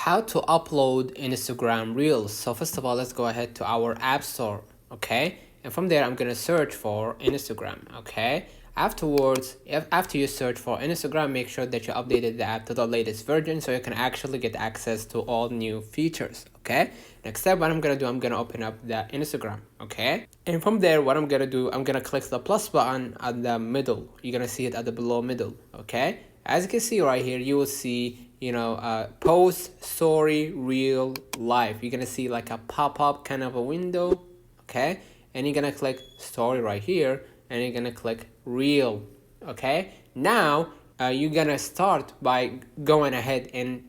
How to upload Instagram Reels. So first of all, let's go ahead to our App Store, okay? And from there, I'm gonna search for Instagram, okay? Afterwards, after you search for Instagram, make sure that you updated the app to the latest version so you can actually get access to all new features, okay? Next step, what I'm gonna do, I'm gonna open up the Instagram, okay? And from there, what I'm gonna do, I'm gonna click the plus button at the middle. You're gonna see it at the below middle, okay? As you can see right here, you will see, post, story, reel, live. You're gonna see like a pop-up kind of a window, okay? And you're gonna click story right here, and you're gonna click reel, okay? Now, you're gonna start by going ahead and,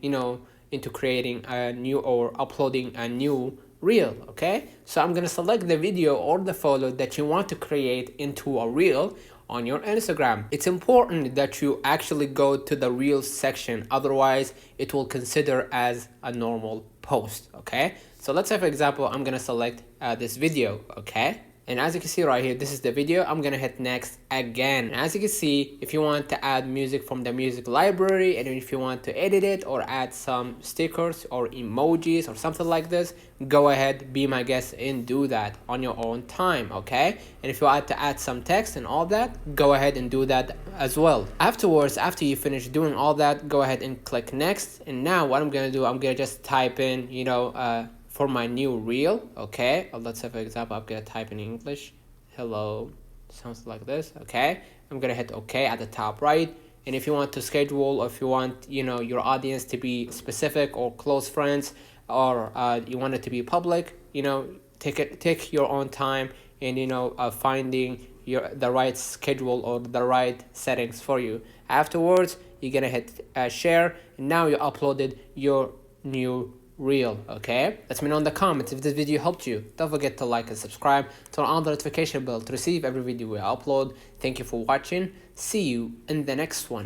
into creating a new or uploading a new reel, okay? So I'm gonna select the video or the photo that you want to create into a reel on your Instagram. It's important that you actually go to the Reels section, otherwise it will consider as a normal post, okay? So let's say, for example, I'm gonna select this video, okay? And as you can see right here, this is the video. I'm gonna hit next again. As you can see, if you want to add music from the music library, and if you want to edit it or add some stickers or emojis or something like this, go ahead, be my guest and do that on your own time, okay? And if you want to add some text and all that, go ahead and do that as well. Afterwards, after you finish doing all that, go ahead and click next. And now what I'm gonna do, I'm gonna just type in, for my new reel, okay? Let's say, for example, I'm gonna type in English, hello, sounds like this, okay? I'm gonna hit okay at the top right. And if you want to schedule, or if you want, your audience to be specific or close friends, or you want it to be public, take your own time and, finding the right schedule or the right settings for you. Afterwards, you're gonna hit share, and now you uploaded your new reel, okay? Let me know in the comments if this video helped you. Don't forget to like and subscribe, turn on the notification bell to receive every video we upload. Thank you for watching. See you in the next one.